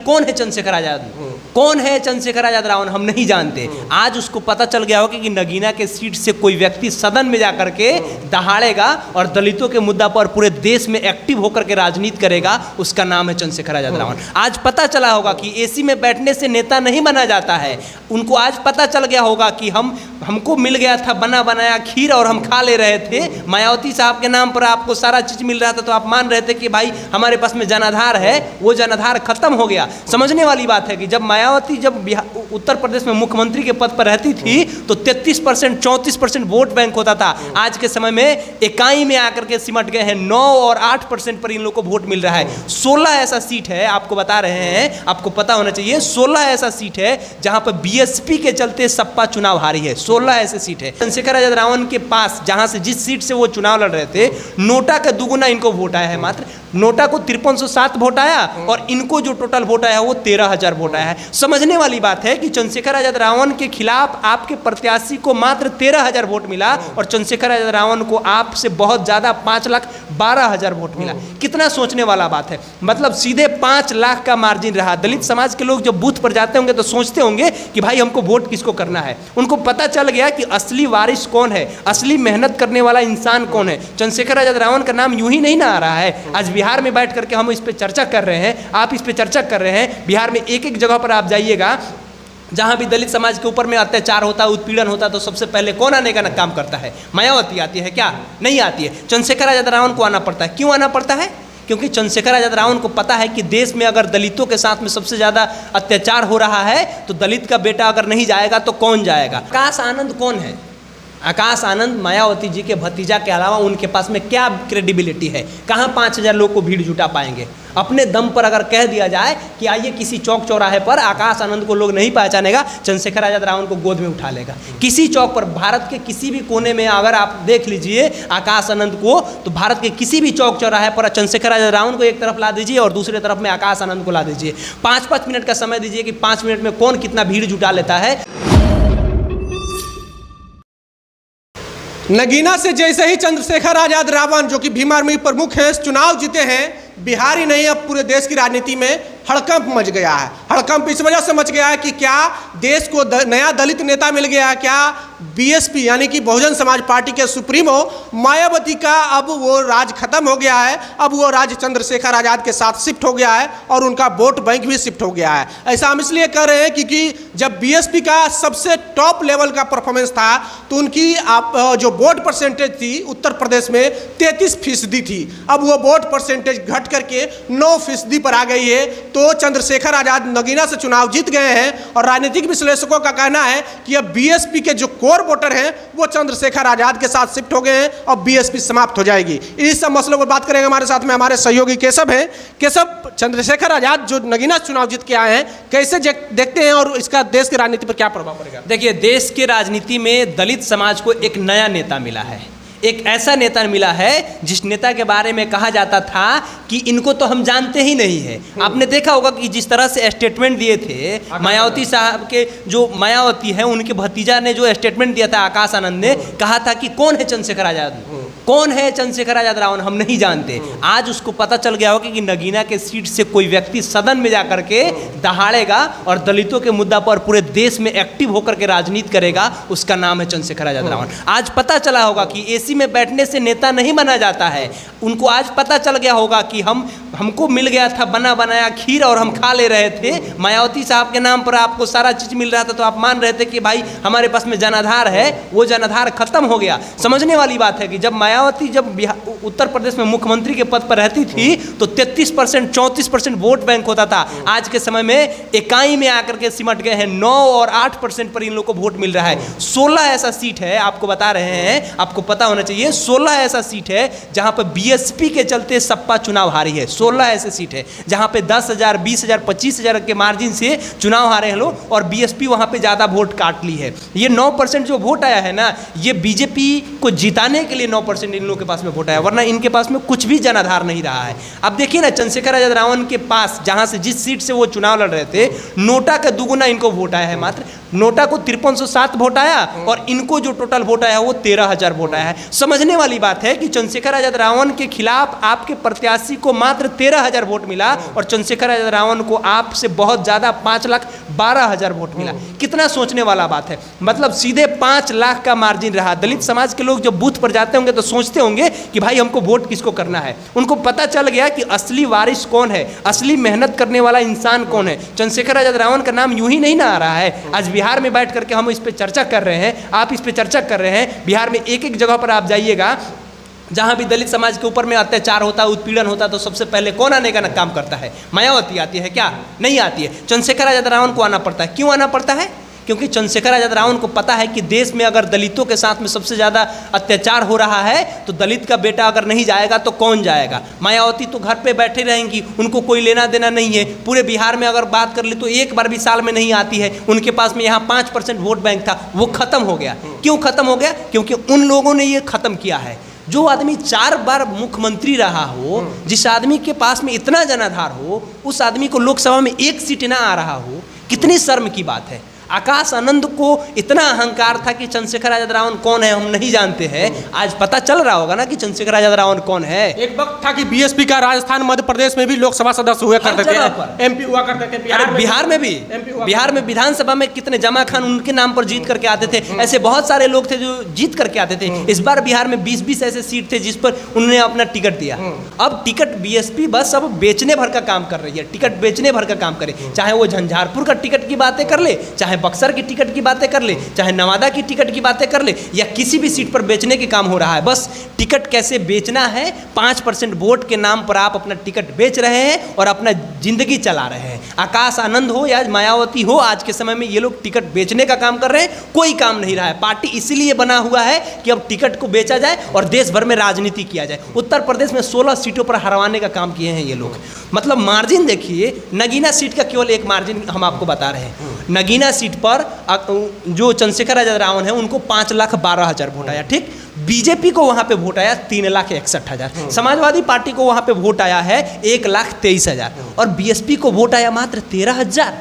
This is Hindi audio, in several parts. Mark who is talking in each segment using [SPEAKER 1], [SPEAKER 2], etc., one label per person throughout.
[SPEAKER 1] कौन है चंद्रशेखर आजाद? कौन है चंद्रशेखर आजाद रावण? हम नहीं जानते। आज उसको पता चल गया होगा कि नगीना के सीट से कोई व्यक्ति सदन में जाकर के दहाड़ेगा और दलितों के मुद्दा पर पूरे देश में एक्टिव होकर के राजनीति करेगा, उसका नाम है चंद्रशेखर आजाद रावण। आज पता चला होगा कि एसी में बैठने से नेता नहीं बना जाता है। उनको आज पता चल गया होगा कि हमको मिल गया था बना बनाया खीर और हम खा ले रहे थे। मायावती साहब के नाम पर आपको सारा चीज मिल रहा था तो आप मान रहे थे कि भाई हमारे पास में जनाधार है, वो जनाधार खत्म हो गया। समझने वाली बात है कि जब मायावती उत्तर प्रदेश में मुख्यमंत्री के पद पर रहती थी तो 33% 34% वोट बैंक होता था। आज के समय में इकाई में आकर के सिमट गए हैं। 9 और 8% पर इन लोगों को वोट मिल रहा है। 16 ऐसा सीट है, आपको बता रहे हैं, आपको पता होना चाहिए, 16 ऐसा सीट है जहां पर बीएसपी के चलते सपा चुनाव हारी है। 16 ऐसे सीट है। चंद्रशेखर आजाद रावण के पास जहां से जिस सीट से वो चुनाव लड़ रहे थे, नोटा का दुगुना इनको वोट आया है। मात्र नोटा को 5307 वोट आया और इनको जो टोटल वोट आया वो 13,000 वोट आया है। समझने वाली बात है कि चंद्रशेखर आजाद रावण के खिलाफ आपके प्रत्याशी को मात्र 13,000 वोट मिला और चंद्रशेखर आजाद रावण को आपसे बहुत ज्यादा 5,12,000 वोट मिला। कितना सोचने वाला बात है। मतलब सीधे 5 लाख का मार्जिन रहा। दलित समाज के लोग जब बूथ पर जाते होंगे तो सोचते होंगे कि भाई हमको वोट किसको करना है। उनको पता चल गया कि असली वारिस कौन है, असली मेहनत करने वाला इंसान कौन है। चंद्रशेखर आजाद रावण का नाम यूं ही नहीं ना आ रहा है। आज बिहार में बैठ करके हम इस पे चर्चा कर रहे हैं, आप इस पे चर्चा कर रहे हैं। बिहार में एक एक जगह पर आप जाइएगा जहां भी दलित समाज के ऊपर में अत्याचार होता है, उत्पीड़न होता है, तो सबसे पहले कौन आने का काम करता है? मायावती आती है क्या? नहीं आती है। चंद्रशेखर आजाद रावण को आना पड़ता है। क्यों आना पड़ता है? क्योंकि चंद्रशेखर आजाद रावण को पता है कि देश में अगर दलितों के साथ में सबसे ज्यादा अत्याचार हो रहा है तो दलित का बेटा अगर नहीं जाएगा तो कौन जाएगा? आकाश आनंद कौन है? आकाश आनंद मायावती जी के भतीजा के अलावा उनके पास में क्या क्रेडिबिलिटी है? कहाँ 5,000 लोग को भीड़ जुटा पाएंगे? अपने दम पर अगर कह दिया जाए कि आइए किसी चौक चौराहे पर, आकाश आनंद को लोग नहीं पहचानेगा, चंद्रशेखर आजाद रावण को गोद में उठा लेगा। किसी चौक पर, भारत के किसी भी कोने में अगर आप देख लीजिए आकाश आनंद को, तो भारत के किसी भी चौक चौराहे पर चंद्रशेखर आजाद रावण को एक तरफ ला दीजिए और दूसरी तरफ में आकाश आनंद को ला दीजिए। 5-5 मिनट का समय दीजिए कि 5 मिनट में कौन कितना भीड़ जुटा लेता है।
[SPEAKER 2] नगीना से जैसे ही चंद्रशेखर आजाद रावण जो कि भीम आर्मी प्रमुख हैं चुनाव जीते हैं, बिहार ही नहीं अब पूरे देश की राजनीति में हड़कंप मच गया है। हड़कंप इस वजह से मच गया है कि क्या देश को नया दलित नेता मिल गया है? क्या बीएसपी यानी कि बहुजन समाज पार्टी के सुप्रीमो मायावती का अब वो राज खत्म हो गया है। अब वो राज चंद्रशेखर आजाद के साथ शिफ्ट हो गया है और उनका वोट बैंक भी शिफ्ट हो गया है। ऐसा हम इसलिए कर रहे हैं क्योंकि जब बीएसपी का सबसे टॉप लेवल का परफॉर्मेंस था तो उनकी जो वोट परसेंटेज थी उत्तर प्रदेश में 33% थी। अब वो वोट परसेंटेज घट करके 9% पर आ गई है। तो चंद्रशेखर आजाद नगीना से चुनाव जीत गए हैं और राजनीतिक विश्लेषकों का कहना है कि अब बीएसपी के जो कोर वोटर हैं वो चंद्रशेखर आजाद के साथ शिफ्ट हो गए हैं और बीएसपी समाप्त हो जाएगी। इस सब मसलों पर बात करेंगे। हमारे साथ में हमारे सहयोगी केशव हैं। केशव, चंद्रशेखर आजाद जो नगीना चुनाव जीत के आए हैं, कैसे देखते हैं और इसका देश की राजनीति पर क्या प्रभाव पड़ेगा?
[SPEAKER 1] देखिए, देश की राजनीति में दलित समाज को एक नया नेता मिला है। एक ऐसा नेता मिला है जिस नेता के बारे में कहा जाता था कि इनको तो हम जानते ही नहीं है। आपने देखा होगा कि जिस तरह से स्टेटमेंट दिए थे मायावती साहब के, जो मायावती है उनके भतीजा ने जो स्टेटमेंट दिया था आकाश आनंद ने, कहा था कि कौन है चंद्रशेखर आजाद? कौन है चंद्रशेखर आजाद रावण? हम नहीं जानते। आज उसको पता चल गया होगा कि नगीना के सीट से कोई व्यक्ति सदन में जाकर के दहाड़ेगा और दलितों के मुद्दा पर पूरे देश में एक्टिव होकर के राजनीति करेगा, उसका नाम है चंद्रशेखर आजाद रावण। आज पता चला होगा कि एसी में बैठने से नेता नहीं बना जाता है। उनको आज पता चल गया होगा कि हमको मिल गया था बना बनाया खीर और हम खा ले रहे थे। मायावती साहब के नाम पर आपको सारा चीज मिल रहा था तो आप मान रहे थे कि भाई हमारे पास में जनाधार है, वो जनाधार खत्म हो गया। समझने वाली बात है कि जब मायावती उत्तर प्रदेश में मुख्यमंत्री के पद पर रहती थी तो 33% 34% वोट बैंक होता था। आज के समय में इकाई में आकर के सिमट गए हैं। 9 और 8% पर इन लोगों को वोट मिल रहा है। 16 ऐसा सीट है, आपको बता रहे हैं, आपको पता होना चाहिए, 16 ऐसा सीट है जहां पर बीएसपी के चलते सपा चुनाव हारी है। 16 ऐसे सीट है जहां पे 10,000 20,000 25,000 के मार्जिन से चुनाव हारे हैं लोग और बीएसपी वहां पे ज्यादा वोट काट ली है। ये 9% जो वोट आया है ना, ये बीजेपी को जिताने के लिए 9% इन लोगों के पास में वोट आया, वरना इनके पास में कुछ भी जनाधार नहीं रहा है। अब देखिए ना, चंद्रशेखर आजाद रावण के पास जहाँ से जिस सीट से वो चुनाव लड़ रहे थे, नोटा का दुगुना इनको वोट आया है। मात्र नोटा को 5307 वोट आया और इनको जो टोटल वोट आया वो 13,000 वोट आया है। समझने वाली बात है कि चंद्रशेखर आजाद रावण के खिलाफ आपके प्रत्याशी को मात्र 13,000 वोट मिला और चंद्रशेखर आजाद रावण को आपसे बहुत ज़्यादा 5,12,000 वोट मिला। कितना सोचने वाला बात है, मतलब सीधे 5 लाख का मार्जिन रहा। दलित समाज के लोग जब बूथ पर जाते होंगे तो सोचते होंगे कि भाई हमको वोट किसको करना है। उनको पता चल गया कि असली वारिस कौन है, असली मेहनत करने वाला इंसान कौन है। चंद्रशेखर आजाद रावण का नाम यूं ही नहीं ना आ रहा है। आज बिहार में बैठ करके हम इस पे चर्चा कर रहे हैं, आप इस पे चर्चा कर रहे हैं। बिहार में एक एक जगह पर आप जाइएगा जहाँ भी दलित समाज के ऊपर में अत्याचार होता है, उत्पीड़न होता है, तो सबसे पहले कौन आने का काम करता है? मायावती आती है क्या? नहीं आती है। चंद्रशेखर आजाद रावण को आना पड़ता है। क्यों आना पड़ता है? क्योंकि चंद्रशेखर आजाद रावण को पता है कि देश में अगर दलितों के साथ में सबसे ज़्यादा अत्याचार हो रहा है तो दलित का बेटा अगर नहीं जाएगा तो कौन जाएगा? मायावती तो घर पे बैठे रहेंगी, उनको कोई लेना देना नहीं है। पूरे बिहार में अगर बात कर ले तो एक बार भी साल में नहीं आती है। उनके पास में यहाँ 5% वोट बैंक था, वो खत्म हो गया। क्यों खत्म हो गया? क्योंकि उन लोगों ने ये खत्म किया है। जो आदमी 4 बार मुख्यमंत्री रहा हो, जिस आदमी के पास में इतना जनाधार हो, उस आदमी को लोकसभा में 1 सीट ना आ रहा हो, कितनी शर्म की बात है। आकाश आनंद को इतना अहंकार था कि चंद्रशेखर आजाद रावण कौन है हम नहीं जानते हैं। आज पता चल रहा होगा ना कि चंद्रशेखर आजाद रावण कौन है।
[SPEAKER 2] एक वक्त था कि बीएसपी का राजस्थान मध्य प्रदेश में भी लोकसभा सदस्य हुआ करते थे, एमपी हुआ करते थे।
[SPEAKER 1] बिहार में भी, बिहार में विधानसभा में कितने जमा खान उनके नाम पर जीत करके आते थे। ऐसे बहुत सारे लोग थे जो जीत करके आते थे। इस बार बिहार में 20-20 ऐसे सीट थे जिस पर उन्होंने अपना टिकट दिया। अब टिकट बीएसपी बस अब बेचने भर का काम कर रही है, टिकट बेचने भर का काम करे। चाहे वो झंझारपुर का टिकट की बातें कर ले, चाहे बक्सर की टिकट बातें कर ले, चाहे नवादा की टिकट की बातें कर ले, या किसी भी सीट पर बेचने के काम हो रहा है। बस टिकट कैसे बेचना है, 5% वोट के नाम पर आप अपना टिकट बेच रहे हैं और अपना जिंदगी चला रहे हैं। आकाश आनंद हो या मायावती हो, आज के समय में ये लोग टिकट बेचने का काम कर रहे हैं, कोई काम नहीं रहा है। पार्टी इसीलिए बना हुआ है कि अब टिकट को बेचा जाए और देश भर में राजनीति किया जाए। उत्तर प्रदेश में 16 सीटों पर हरवाने का काम किए हैं ये लोग। मतलब मार्जिन देखिए, नगीना सीट का केवल एक मार्जिन हम आपको बता रहे हैं। नगीना सीट पर जो चंद्रशेखर आजाद रावण है उनको 5,12,000 वोट आया, ठीक। बीजेपी को वहां पे वोट आया 3,61,000। समाजवादी पार्टी को वहां पे वोट आया है 1,23,000 और बीएसपी को वोट आया मात्र 13,000।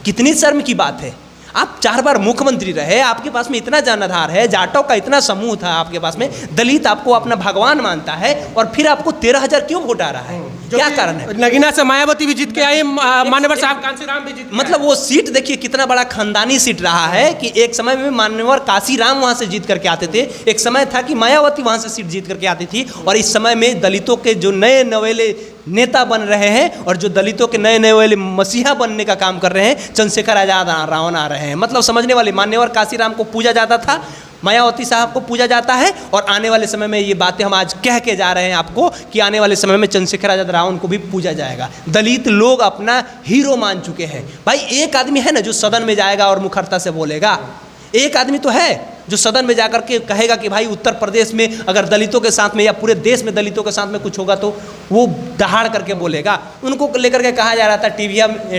[SPEAKER 1] कितनी शर्म की बात है। आप 4 बार मुख्यमंत्री रहे, आपके पास में इतना जनाधार है, जाटों का इतना समूह था आपके पास में, दलित आपको अपना भगवान मानता है और फिर आपको 13,000 क्यों वोट आ रहा है? क्या कारण है?
[SPEAKER 2] नगीना से मायावती भी जीत के आई, मान्यवर साहब कांसीराम भी जीत के
[SPEAKER 1] मतलब वो सीट देखिए कितना बड़ा खानदानी सीट रहा है कि एक समय में मान्यवर कांसीराम वहां से जीत करके आते थे, एक समय था कि मायावती वहां से सीट जीत करके आती थी, और इस समय में दलितों के जो नए नवेले नेता बन रहे हैं और जो दलितों के नए नए मसीहा बनने का काम कर रहे हैं, चंद्रशेखर आजाद रावण आ रहे हैं। मतलब समझने वाले, मान्यवर कांसीराम को पूजा जाता था, मायावती साहब को पूजा जाता है, और आने वाले समय में ये बातें हम आज कह के जा रहे हैं आपको कि आने वाले समय में चंद्रशेखर आजाद रावण को भी पूजा जाएगा। दलित लोग अपना हीरो मान चुके हैं। भाई एक आदमी है ना जो सदन में जाएगा और मुखरता से बोलेगा, एक आदमी तो है जो सदन में जाकर के कहेगा कि भाई उत्तर प्रदेश में अगर दलितों के साथ में या पूरे देश में दलितों के साथ में कुछ होगा तो वो दहाड़ करके बोलेगा। उनको लेकर के कहा जा रहा था,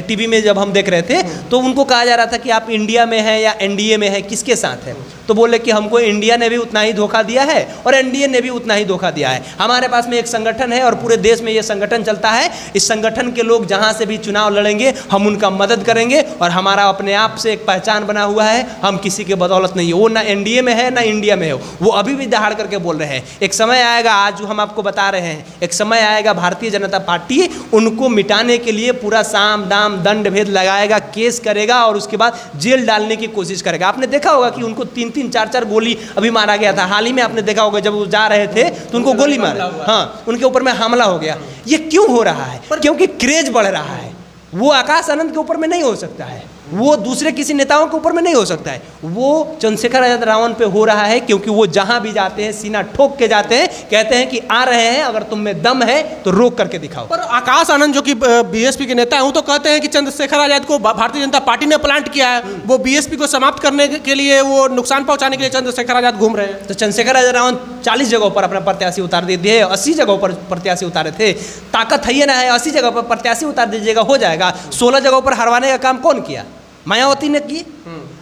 [SPEAKER 1] टीवी में जब हम देख रहे थे तो उनको कहा जा रहा था कि आप इंडिया में हैं या एनडीए में हैं, किसके साथ है? तो बोले कि हमको इंडिया ने भी उतना ही धोखा दिया है और एनडीए ने भी उतना ही धोखा दिया है। हमारे पास में एक संगठन है और पूरे देश में ये संगठन चलता है। इस संगठन के लोग जहाँ से भी चुनाव लड़ेंगे हम उनका मदद करेंगे और हमारा अपने आप से एक पहचान बना हुआ है, हम किसी के बदौलत नहीं है। वो ना एनडीए में है ना इंडिया में हो, वो अभी भी दहाड़ करके बोल रहे हैं। एक समय आएगा, आज जो हम आपको बता रहे हैं, एक समय आएगा भारतीय जनता पार्टी उनको मिटाने के लिए पूरा साम दाम दंड भेद लगाएगा, केस करेगा और उसके बाद जेल डालने की कोशिश करेगा। आपने देखा होगा कि उनको 3-3, 4-4 गोली अभी मारा गया था। हाल ही में आपने देखा होगा जब वो जा रहे थे तो उनको गोली मारा, हाँ, उनके ऊपर में हमला हो गया। ये क्यों हो रहा है? क्योंकि क्रेज बढ़ रहा है। वो आकाश आनंद के ऊपर में नहीं हो सकता है, वो दूसरे किसी नेताओं के ऊपर में नहीं हो सकता है, वो चंद्रशेखर आजाद रावण पे हो रहा है। क्योंकि वो जहां भी जाते हैं सीना ठोक के जाते हैं, कहते हैं कि आ रहे हैं, अगर तुम में दम है तो रोक करके दिखाओ।
[SPEAKER 2] पर आकाश आनंद जो कि बीएसपी के नेता हैं, वो तो कहते हैं कि चंद्रशेखर आजाद को भारतीय जनता पार्टी ने प्लांट किया है, वो बीएसपी को समाप्त करने के लिए, वो नुकसान पहुंचाने के लिए चंद्रशेखर आजाद घूम रहे हैं।
[SPEAKER 1] तो चंद्रशेखर आजाद रावण 40 जगहों पर अपना प्रत्याशी उतार दिए, 80 जगहों पर प्रत्याशी उतारे थे। ताकत है ना है, 80 जगह पर प्रत्याशी उतार दीजिएगा, हो जाएगा। 16 जगहों पर हरवाने का काम कौन किया? मायावती ने की।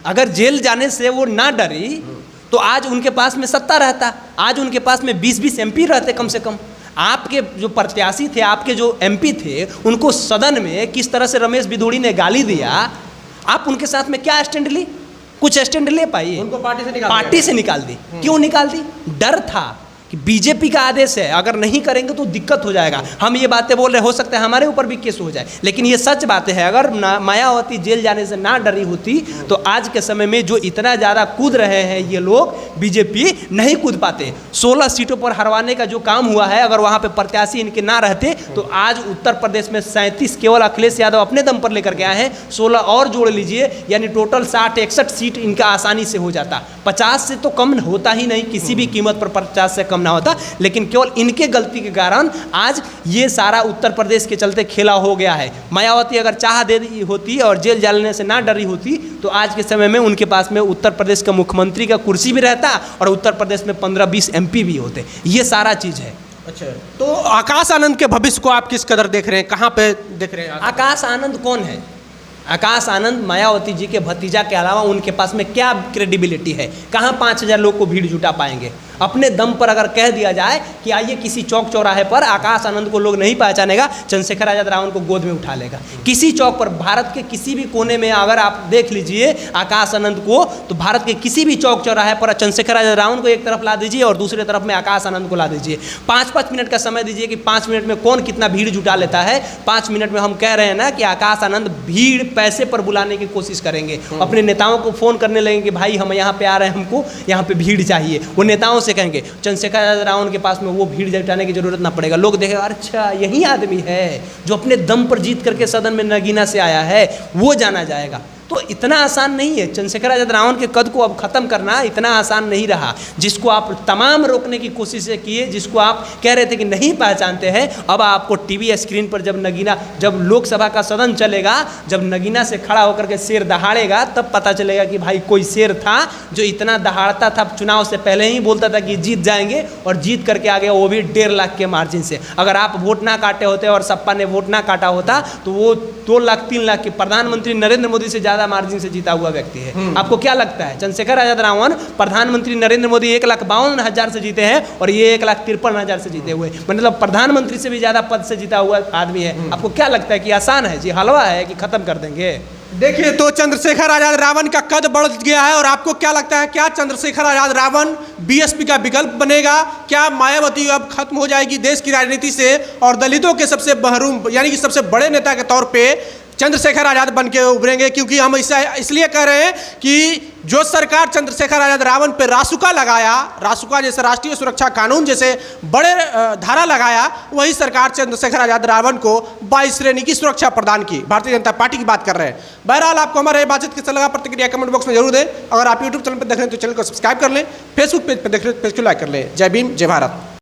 [SPEAKER 1] अगर जेल जाने से वो ना डरी तो आज उनके पास में सत्ता रहता, आज उनके पास में 20-20 MP रहते कम से कम। आपके जो प्रत्याशी थे, आपके जो MP थे, उनको सदन में किस तरह से रमेश बिधूड़ी ने गाली दिया, आप उनके साथ में क्या स्टैंड ली? कुछ स्टैंड ले पाइए?
[SPEAKER 2] उनको
[SPEAKER 1] पार्टी से निकाल दी। क्यों निकाल दी? डर था कि बीजेपी का आदेश है, अगर नहीं करेंगे तो दिक्कत हो जाएगा। हम ये बातें बोल रहे, हो सकता है हमारे ऊपर भी केस हो जाए, लेकिन ये सच बातें हैं। अगर मायावती जेल जाने से ना डरी होती तो आज के समय में जो इतना ज़्यादा कूद रहे हैं ये लोग, बीजेपी नहीं कूद पाते। 16 सीटों पर हरवाने का जो काम हुआ है, अगर वहाँ पर प्रत्याशी इनके ना रहते तो आज उत्तर प्रदेश में 37 केवल अखिलेश यादव अपने दम पर लेकर के आए हैं, 16 और जोड़ लीजिए, यानी टोटल 60-61 सीट इनका आसानी से हो जाता। 50 से तो कम होता ही नहीं, किसी भी कीमत पर 50 से कम ना होता, लेकिन केवल इनके गलती के कारण आज ये सारा उत्तर प्रदेश के चलते खेला हो गया है। मायावती अगर चाह दे दी होती और जेल जाने से ना डरी होती तो आज के समय में उनके पास में उत्तर प्रदेश का मुख्यमंत्री का कुर्सी भी रहता और उत्तर प्रदेश में 15-20 MP भी होते। ये सारा चीज़ है।
[SPEAKER 2] अच्छा, तो आकाश आनंद के भविष्य को आप किस कदर देख रहे हैं, कहाँ पे देख रहे हैं?
[SPEAKER 1] आकाश आनंद कौन है? आकाश आनंद मायावती जी के भतीजा के अलावा उनके पास में क्या क्रेडिबिलिटी है? कहाँ 5000 लोग को भीड़ जुटा पाएंगे? अपने दम पर अगर कह दिया जाए कि आइए किसी चौक चौराहे पर, आकाश आनंद को लोग नहीं पहचानेगा, चंद्रशेखर आजाद रावण को गोद में उठा लेगा। किसी चौक पर, भारत के किसी भी कोने में अगर आप देख लीजिए आकाश आनंद को, तो भारत के किसी भी चौक चौराहे पर चंद्रशेखर आजाद रावण को एक तरफ ला दीजिए और दूसरे तरफ में आकाश आनंद को ला दीजिए। 5-5 मिनट का समय दीजिए कि 5 मिनट में कौन कितना भीड़ जुटा लेता है। 5 मिनट में हम कह रहे हैं ना कि आकाश आनंद भीड़ पैसे पर बुलाने की कोशिश करेंगे, अपने नेताओं को फोन करने लगेंगे कि भाई हम यहाँ पे आ रहे हैं, हमको यहाँ पे भीड़ चाहिए। वो नेताओं से कहेंगे, चंद्रशेखर आजाद रावण के पास में वो भीड़ जुटाने की जरूरत ना पड़ेगा। लोग देखेगा, अच्छा यही आदमी है जो अपने दम पर जीत करके सदन में नगीना से आया है, वो जाना जाएगा। तो इतना आसान नहीं है चंद्रशेखर आजाद रावण के कद को अब खत्म करना, इतना आसान नहीं रहा। जिसको आप तमाम रोकने की कोशिशें किए, जिसको आप कह रहे थे कि नहीं पहचानते हैं, अब आपको टीवी स्क्रीन पर जब लोकसभा का सदन चलेगा, जब नगीना से खड़ा होकर के शेर दहाड़ेगा, तब पता चलेगा कि भाई कोई शेर था जो इतना दहाड़ता था, चुनाव से पहले ही बोलता था कि जीत जाएंगे और जीत करके आ गया, वो भी 1.5 लाख के मार्जिन से। अगर आप वोट ना काटे होते और सपा ने वोट ना काटा होता तो वो 2 लाख 3 लाख के प्रधानमंत्री नरेंद्र मोदी से ज़्यादा मार्जिन से जीता हुआ व्यक्ति है। आपको क्या लगता है? चंद्रशेखर आजाद रावण प्रधानमंत्री नरेंद्र मोदी 1,52,000 से जीते हैं और ये 1,53,000 से जीते हुए, मतलब प्रधानमंत्री से भी ज्यादा पद से जीता हुआ आदमी है। आपको क्या लगता है कि आसान है जी, हलवा है कि खत्म कर देंगे?
[SPEAKER 2] देखिए, तो चंद्रशेखर आजाद रावण का कद बढ़ गया है और आपको क्या लगता है, क्या चंद्रशेखर आजाद रावण बीएसपी का विकल्प बनेगा? क्या मायावती अब खत्म हो जाएगी देश की राजनीति से और दलितों के सबसे महरूम यानी कि सबसे बड़े नेता के तौर पे चंद्रशेखर आजाद बन के उभरेंगे? क्योंकि हम इसलिए कह रहे हैं कि जो सरकार चंद्रशेखर आजाद रावण पे रासुका लगाया, रासुका जैसे राष्ट्रीय सुरक्षा कानून जैसे बड़े धारा लगाया, वही सरकार चंद्रशेखर आजाद रावण को 22 श्रेणी की सुरक्षा प्रदान की। भारतीय जनता पार्टी की बात कर रहे हैं। बहरहाल, आपको हमारे बातचीत कैसा लगा, प्रतिक्रिया कमेंट बॉक्स में जरूर दें। अगर आप यूट्यूब चैनल पर देख रहे हैं तो चैनल को सब्सक्राइब कर लें, फेसबुक पेज पर देख रहे हैं तो पेज को लाइक कर लें। जय भीम, जय भारत।